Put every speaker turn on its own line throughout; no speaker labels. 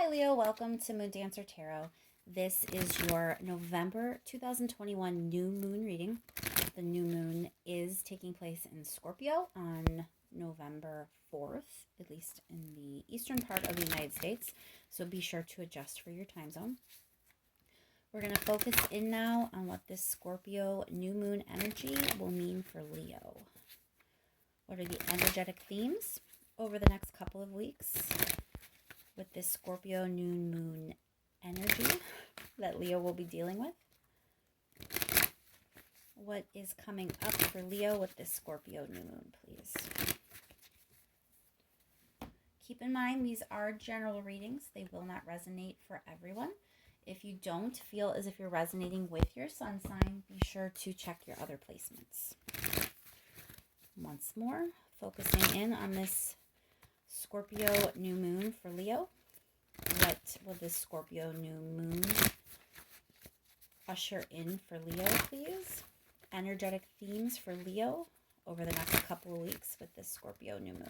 Hi Leo, welcome to Moon Dancer Tarot. This is your November 2021 new moon reading. The new moon is taking place in Scorpio on November 4th, at least in the eastern part of the United States. So be sure to adjust for your time zone. We're going to focus in now on what this Scorpio new moon energy will mean for Leo. What are the energetic themes over the next couple of weeks with this Scorpio new moon energy that Leo will be dealing with? What is coming up for Leo with this Scorpio new moon, please? Keep in mind, these are general readings. They will not resonate for everyone. If you don't feel as if you're resonating with your sun sign, be sure to check your other placements. Once more, focusing in on this Scorpio new moon for Leo. What will this Scorpio new moon usher in for Leo, please? Energetic themes for Leo over the next couple of weeks with this Scorpio new moon.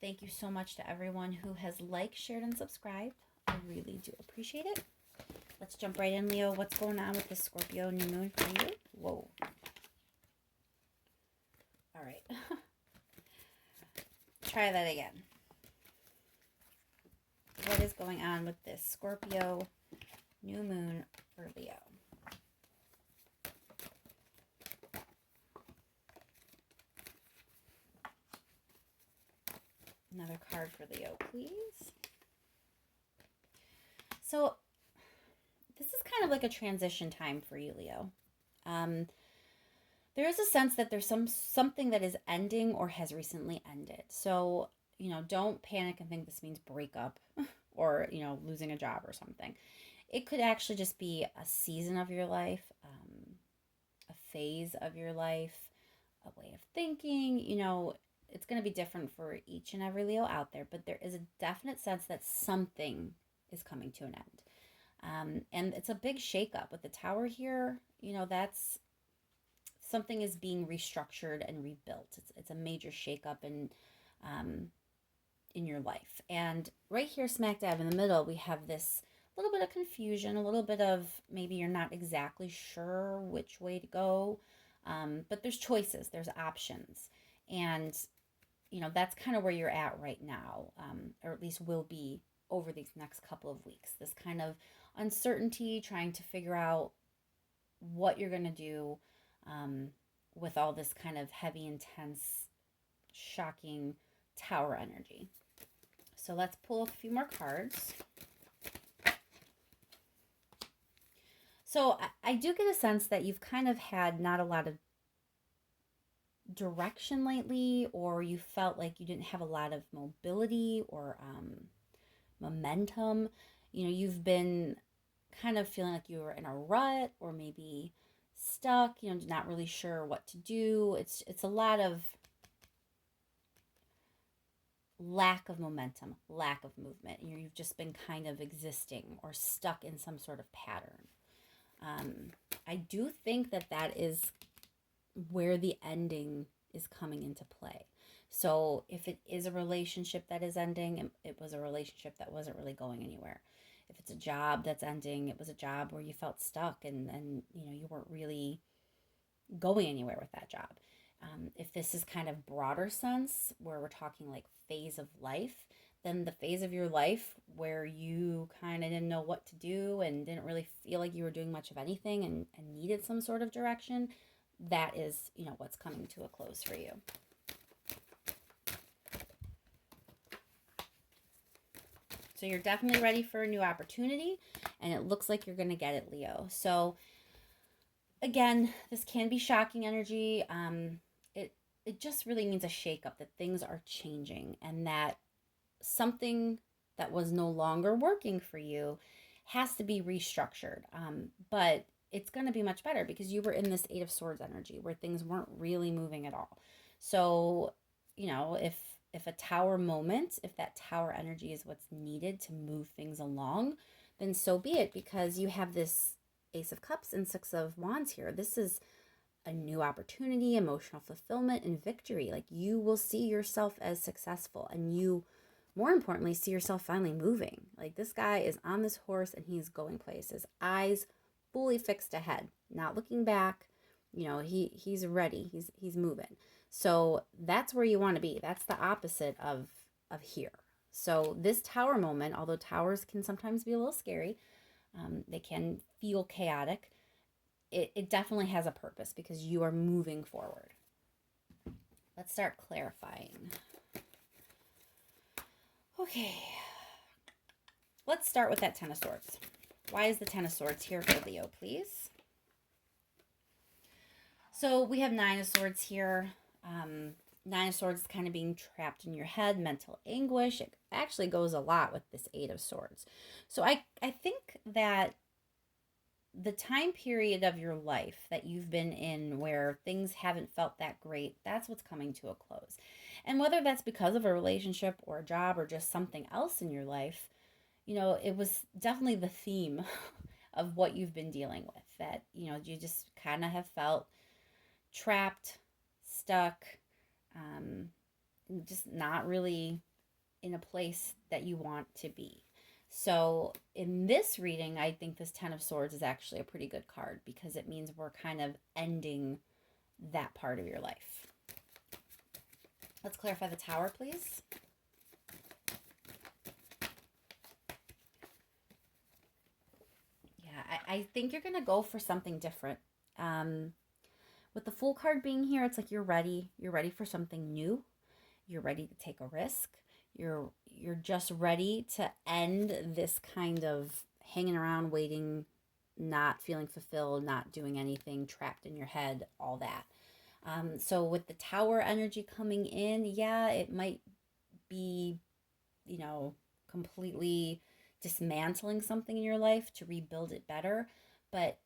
Thank you so much to everyone who has liked, shared, and subscribed. I really do appreciate it. Let's jump right in, Leo. What's going on with this Scorpio new moon for you? Whoa. All right. Try that again. What is going on with this Scorpio new moon for Leo? Another card for Leo, please. So this is kind of like a transition time for you, Leo. There is a sense that there's something that is ending or has recently ended. So, don't panic and think this means breakup or, losing a job or something. It could actually just be a season of your life, a phase of your life, a way of thinking. It's going to be different for each and every Leo out there, but there is a definite sense that something is coming to an end. And it's a big shakeup with the Tower here. That's something is being restructured and rebuilt. It's a major shakeup in your life. And right here, smack dab in the middle, we have this little bit of confusion, a little bit of maybe you're not exactly sure which way to go, but there's choices, there's options. And that's kind of where you're at right now, or at least will be over these next couple of weeks. This kind of uncertainty, trying to figure out what you're going to do with all this kind of heavy, intense, shocking Tower energy. So let's pull a few more cards. So I do get a sense that you've kind of had not a lot of direction lately, or you felt like you didn't have a lot of mobility or momentum. You've been kind of feeling like you were in a rut or maybe stuck, not really sure what to do. It's a lot of lack of momentum, lack of movement. You've just been kind of existing or stuck in some sort of pattern. I do think that is where the ending is coming into play. So if it is a relationship that is ending, it was a relationship that wasn't really going anywhere. If it's a job that's ending, it was a job where you felt stuck and you weren't really going anywhere with that job. If this is kind of broader sense, where we're talking like phase of life, then the phase of your life where you kind of didn't know what to do and didn't really feel like you were doing much of anything and needed some sort of direction, that is, what's coming to a close for you. So you're definitely ready for a new opportunity, and it looks like you're going to get it, Leo. So again, this can be shocking energy. It just really means a shakeup, that things are changing and that something that was no longer working for you has to be restructured. But it's going to be much better because you were in this Eight of Swords energy where things weren't really moving at all. So, if a Tower moment, if that Tower energy is what's needed to move things along, then so be it, because you have this Ace of Cups and Six of Wands here. This is a new opportunity, emotional fulfillment, and victory. Like, you will see yourself as successful and you more importantly, see yourself finally moving. Like, this guy is on this horse and he's going places. Eyes fully fixed ahead, not looking back. You know, he's ready. He's moving. So that's where you want to be. That's the opposite of here. So this tower moment, although towers can sometimes be a little scary, they can feel chaotic. It definitely has a purpose because you are moving forward. Let's start clarifying. Okay. Let's start with that Ten of Swords. Why is the Ten of Swords here for Leo, please? So we have Nine of Swords here. Nine of Swords is kind of being trapped in your head, mental anguish. It actually goes a lot with this Eight of Swords. So I think that the time period of your life that you've been in where things haven't felt that great, that's what's coming to a close. And whether that's because of a relationship or a job or just something else in your life, you know, it was definitely the theme of what you've been dealing with, that, you know, you just kind of have felt trapped, stuck, just not really in a place that you want to be. So in this reading, I think this Ten of Swords is actually a pretty good card because it means we're kind of ending that part of your life. Let's clarify the Tower, please. Yeah, I think you're going to go for something different. With the Fool card being here, it's like you're ready. You're ready for something new. You're ready to take a risk. You're just ready to end this kind of hanging around, waiting, not feeling fulfilled, not doing anything, trapped in your head, all that. So with the Tower energy coming in, yeah, it might be, you know, completely dismantling something in your life to rebuild it better. But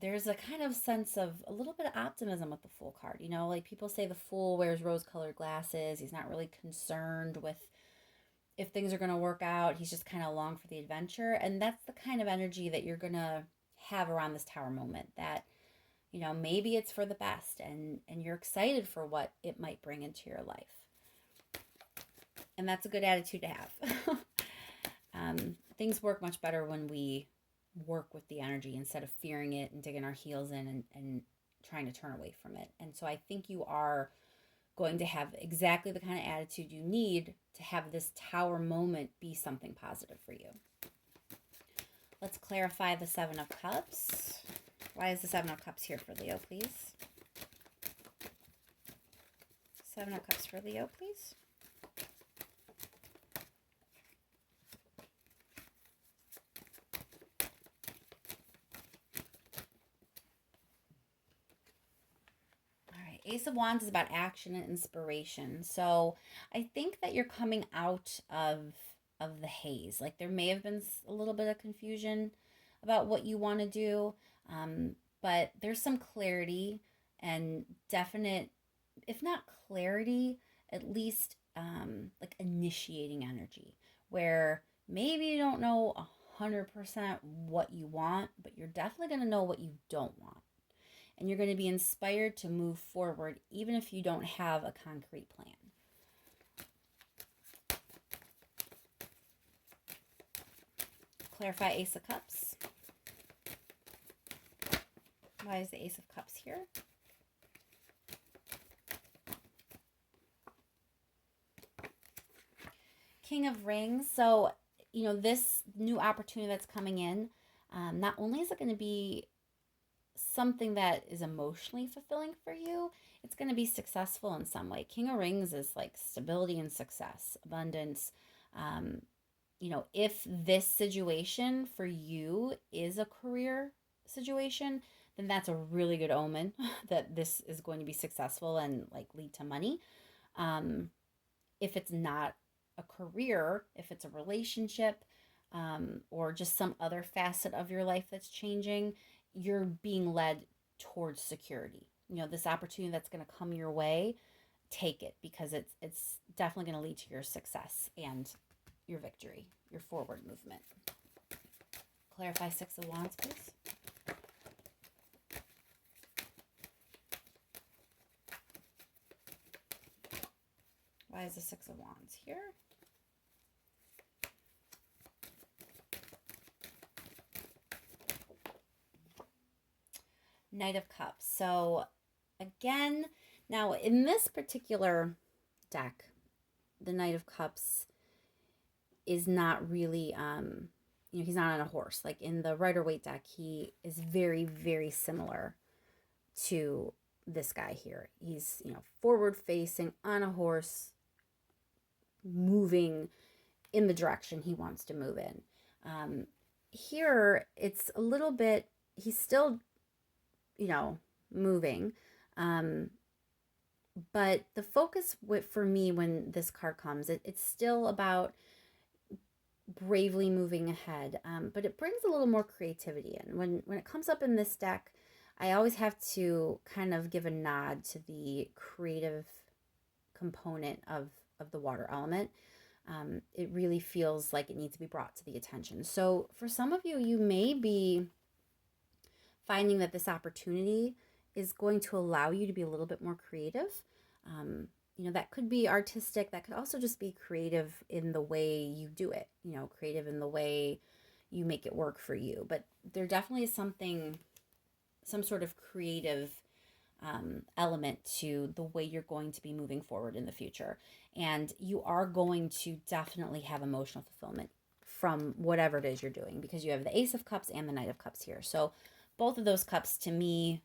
there's a kind of sense of a little bit of optimism with the Fool card. You know, like people say the Fool wears rose-colored glasses. He's not really concerned with if things are going to work out. He's just kind of along for the adventure. And that's the kind of energy that you're going to have around this Tower moment, that, you know, maybe it's for the best and you're excited for what it might bring into your life. And that's a good attitude to have. Things work much better when we work with the energy instead of fearing it and digging our heels in and trying to turn away from it. And so I think you are going to have exactly the kind of attitude you need to have this Tower moment be something positive for you. Let's clarify the Seven of Cups. Why is the Seven of Cups here for Leo, please? Seven of Cups for Leo, please. Ace of Wands is about action and inspiration. So I think that you're coming out of the haze. Like there may have been a little bit of confusion about what you want to do, but there's some clarity and definite, if not clarity, at least like initiating energy, where maybe you don't know 100% what you want, but you're definitely going to know what you don't want. And you're going to be inspired to move forward even if you don't have a concrete plan. Clarify Ace of Cups. Why is the Ace of Cups here? King of Rings. So, you know, this new opportunity that's coming in, not only is it going to be something that is emotionally fulfilling for you, it's going to be successful in some way. King of Rings is like stability and success, abundance. You know, if this situation for you is a career situation, then that's a really good omen that this is going to be successful and like lead to money. If it's not a career, if it's a relationship, or just some other facet of your life that's changing, you're being led towards security. You know, this opportunity that's going to come your way, take it, because it's definitely going to lead to your success and your victory, your forward movement. Clarify Six of Wands, please. Why is the Six of Wands here? Knight of Cups. So again, now in this particular deck, the Knight of Cups is not really, he's not on a horse. Like in the Rider-Waite deck, he is very, very similar to this guy here. He's, forward facing on a horse, moving in the direction he wants to move in. Here, it's a little bit, he's still, moving. But the focus for me when this card comes, it's still about bravely moving ahead, but it brings a little more creativity in. When it comes up in this deck, I always have to kind of give a nod to the creative component of the water element. It really feels like it needs to be brought to the attention. So for some of you, you may be finding that this opportunity is going to allow you to be a little bit more creative. That could be artistic. That could also just be creative in the way you do it, creative in the way you make it work for you. But there definitely is some sort of creative element to the way you're going to be moving forward in the future. And you are going to definitely have emotional fulfillment from whatever it is you're doing, because you have the Ace of Cups and the Knight of Cups here. So both of those cups, to me,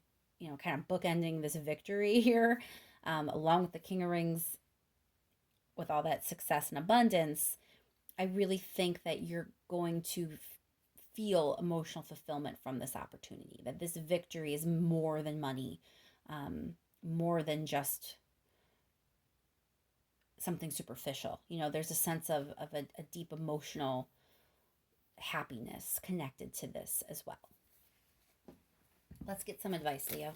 kind of bookending this victory here, along with the King of Rings, with all that success and abundance, I really think that you're going to feel emotional fulfillment from this opportunity, that this victory is more than money, more than just something superficial. There's a sense of a deep emotional happiness connected to this as well. Let's get some advice, Leo.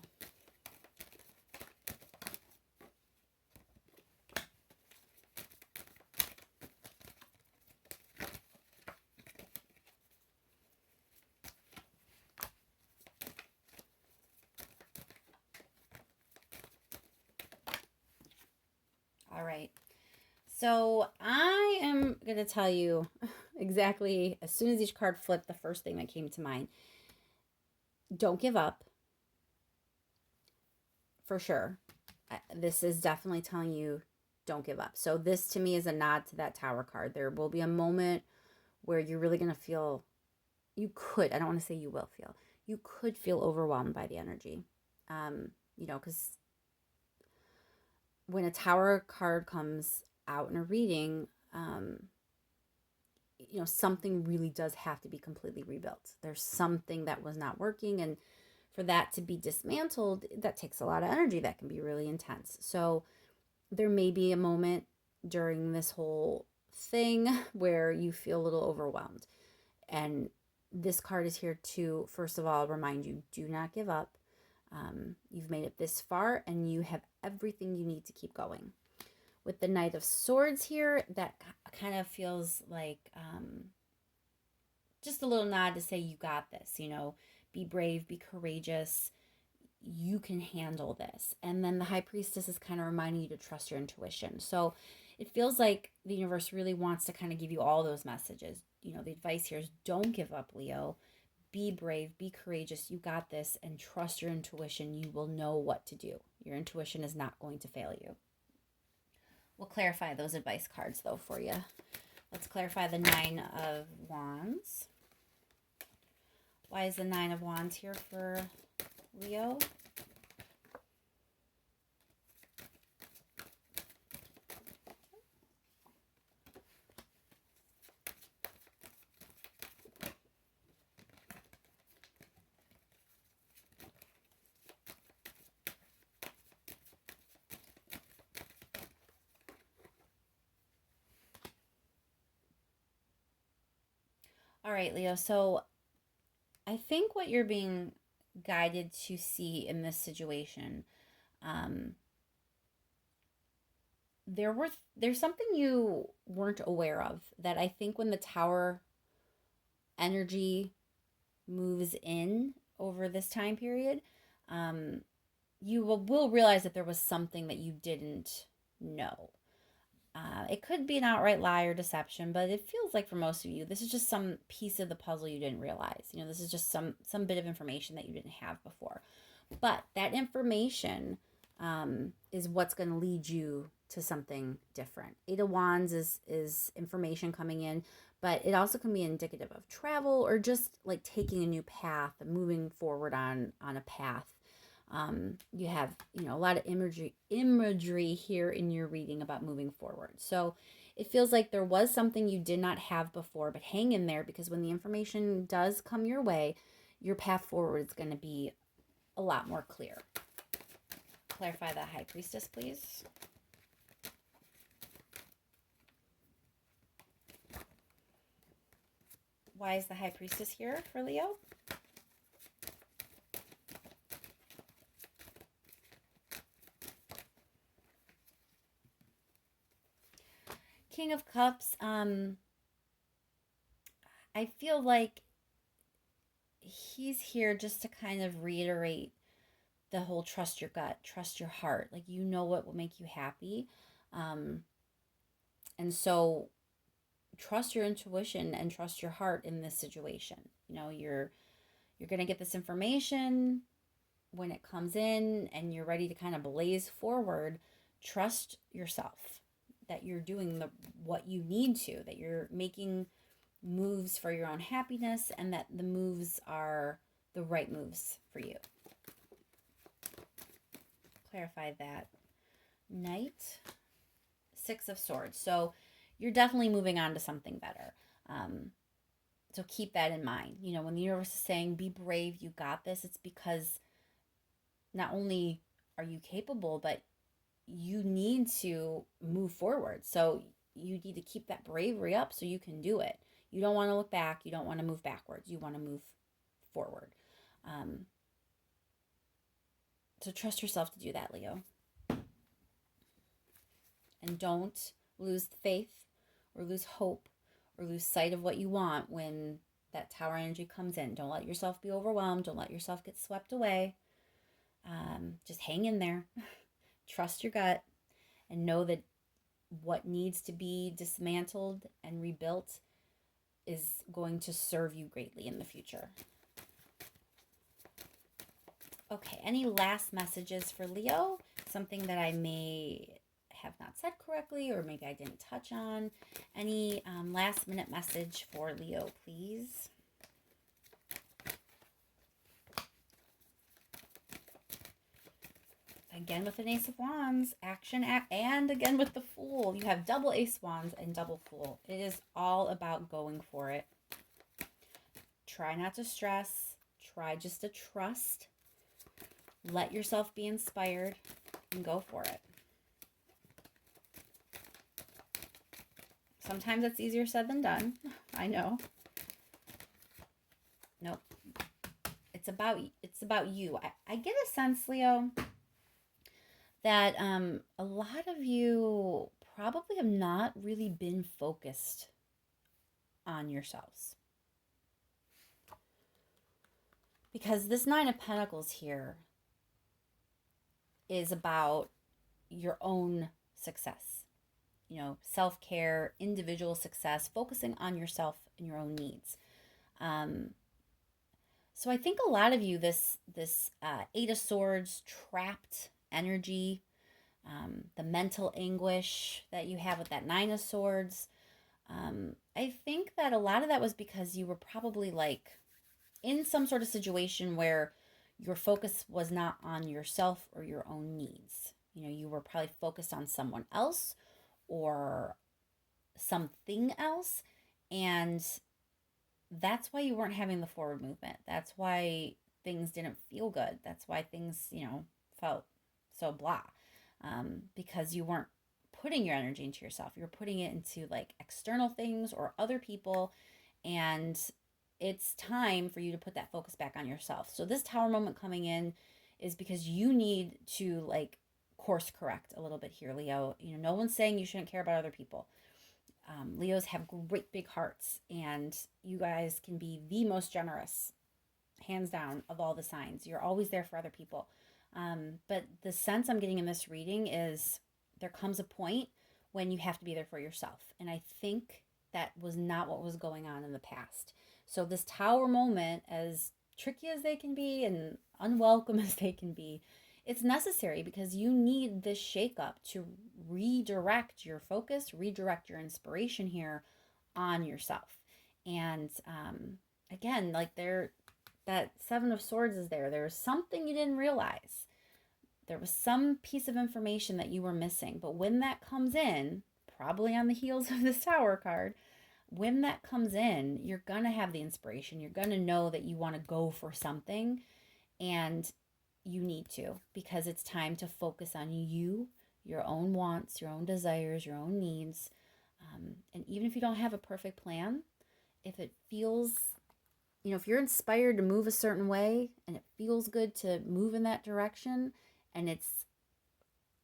All right. So I am going to tell you exactly, as soon as each card flipped, the first thing that came to mind. Don't give up. For sure. This is definitely telling you don't give up. So this to me is a nod to that Tower card. There will be a moment where you're really going to feel, I don't want to say you will feel, you could feel overwhelmed by the energy. Because when a Tower card comes out in a reading, something really does have to be completely rebuilt. There's something that was not working, and for that to be dismantled, that takes a lot of energy. That can be really intense. So there may be a moment during this whole thing where you feel a little overwhelmed. And this card is here to, first of all, remind you, do not give up. You've made it this far, and you have everything you need to keep going. With the Knight of Swords here, that kind of feels like just a little nod to say you got this, be brave, be courageous, you can handle this. And then the High Priestess is kind of reminding you to trust your intuition. So it feels like the universe really wants to kind of give you all those messages. The advice here is don't give up, Leo. Be brave, be courageous, you got this, and trust your intuition. You will know what to do. Your intuition is not going to fail you. We'll clarify those advice cards, though, for you. Let's clarify the Nine of Wands. Why is the Nine of Wands here for Leo? All right, Leo. So I think what you're being guided to see in this situation, there's something you weren't aware of, that I think when the Tower energy moves in over this time period, you will realize that there was something that you didn't know. It could be an outright lie or deception, but it feels like for most of you, this is just some piece of the puzzle you didn't realize. This is just some bit of information that you didn't have before. But that information is what's going to lead you to something different. Eight of Wands is information coming in, but it also can be indicative of travel or just like taking a new path and moving forward on a path. You have, a lot of imagery here in your reading about moving forward. So it feels like there was something you did not have before, but hang in there, because when the information does come your way, your path forward is going to be a lot more clear. Clarify the High Priestess, please. Why is the High Priestess here for Leo? King of Cups. I feel like he's here just to kind of reiterate the whole trust your gut, trust your heart. Like, you know what will make you happy. And so trust your intuition and trust your heart in this situation. You're going to get this information when it comes in and you're ready to kind of blaze forward. Trust yourself that you're doing what you need to, that you're making moves for your own happiness, and that the moves are the right moves for you. Clarify that. Knight, Six of Swords. So you're definitely moving on to something better. So keep that in mind. When the universe is saying, be brave, you got this, it's because not only are you capable, but you need to move forward. So you need to keep that bravery up so you can do it. You don't want to look back. You don't want to move backwards. You want to move forward. So trust yourself to do that, Leo. And don't lose faith or lose hope or lose sight of what you want when that Tower energy comes in. Don't let yourself be overwhelmed. Don't let yourself get swept away. Just hang in there. Trust your gut and know that what needs to be dismantled and rebuilt is going to serve you greatly in the future. Okay, any last messages for Leo? Something that I may have not said correctly, or maybe I didn't touch on. Any last minute message for Leo, please? Again with an Ace of Wands, action, and again with the Fool. You have double Ace Wands and double Fool. It is all about going for it. Try not to stress. Try just to trust. Let yourself be inspired and go for it. Sometimes it's easier said than done. I know. Nope. It's about you. I get a sense, Leo, that a lot of you probably have not really been focused on yourselves. Because this Nine of Pentacles here is about your own success. Self-care, individual success, focusing on yourself and your own needs. So I think a lot of you, this Eight of Swords, trapped energy, the mental anguish that you have with that Nine of Swords, I think that a lot of that was because you were probably like in some sort of situation where your focus was not on yourself or your own needs. You were probably focused on someone else or something else, and that's why you weren't having the forward movement. That's why things didn't feel good. That's why things, felt so blah, because you weren't putting your energy into yourself. You're putting it into like external things or other people, and it's time for you to put that focus back on yourself. So this Tower moment coming in is because you need to like course correct a little bit here, Leo. No one's saying you shouldn't care about other people. Leos have great big hearts, and you guys can be the most generous, hands down, of all the signs. You're always there for other people. But the sense I'm getting in this reading is there comes a point when you have to be there for yourself. And I think that was not what was going on in the past. So this Tower moment, as tricky as they can be and unwelcome as they can be, it's necessary because you need this shakeup to redirect your focus, redirect your inspiration here on yourself. And again, like that Seven of Swords is there. There's something you didn't realize. There was some piece of information that you were missing. But when that comes in, probably on the heels of this Tower card, when that comes in, you're going to have the inspiration. You're going to know that you want to go for something, and you need to, because it's time to focus on you, your own wants, your own desires, your own needs. And even if you don't have a perfect plan, if it feels, if you're inspired to move a certain way and it feels good to move in that direction, and it's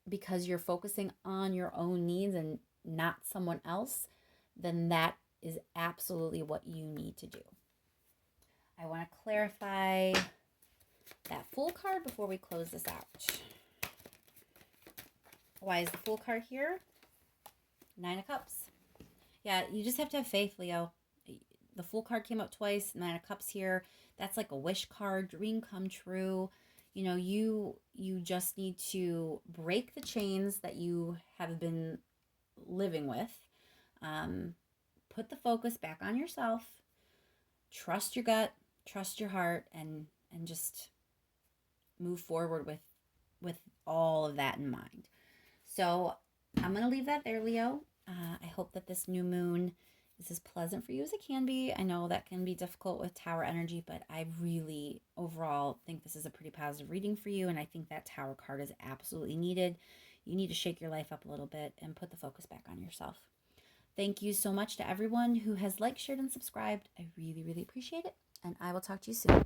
because you're focusing on your own needs and not someone else, then that is absolutely what you need to do. I want to clarify that Fool card before we close this out. Why is the Fool card here? 9 of Cups. Yeah, you just have to have faith, Leo. The Fool card came up twice, 9 of Cups here. That's like a wish card, dream come true. You just need to break the chains that you have been living with. Put the focus back on yourself. Trust your gut, trust your heart, and just move forward with all of that in mind. So I'm going to leave that there, Leo. I hope that this new moon is as pleasant for you as it can be. I know that can be difficult with Tower energy, but I really overall think this is a pretty positive reading for you, and I think that Tower card is absolutely needed. You need to shake your life up a little bit and put the focus back on yourself. Thank you so much to everyone who has liked, shared, and subscribed. I really, really appreciate it, and I will talk to you soon.